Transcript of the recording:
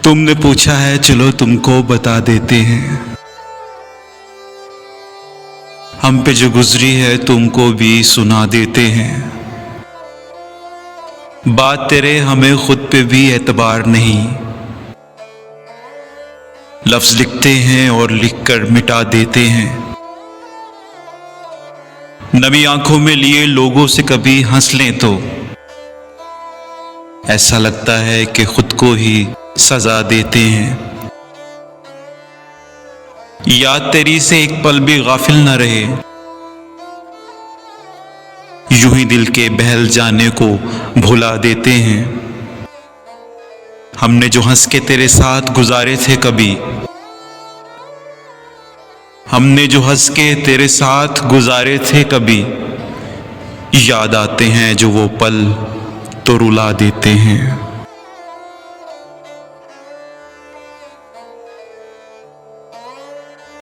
तुमने पूछा है, चलो तुमको बता देते हैं। हम पे जो गुजरी है तुमको भी सुना देते हैं। बात तेरे हमें खुद पे भी एतबार नहीं, लफ्ज लिखते हैं और लिखकर मिटा देते हैं। नमी आंखों में लिए लोगों से कभी हंस लें तो ऐसा लगता है कि खुद को ही सजा देते हैं। याद तेरी से एक पल भी गाफिल न रहे, यूं ही दिल के बहल जाने को भुला देते हैं। हमने जो हंस के तेरे साथ गुजारे थे कभी, हमने जो हंस के तेरे साथ गुजारे थे कभी, याद आते हैं जो वो पल तो रुला देते हैं।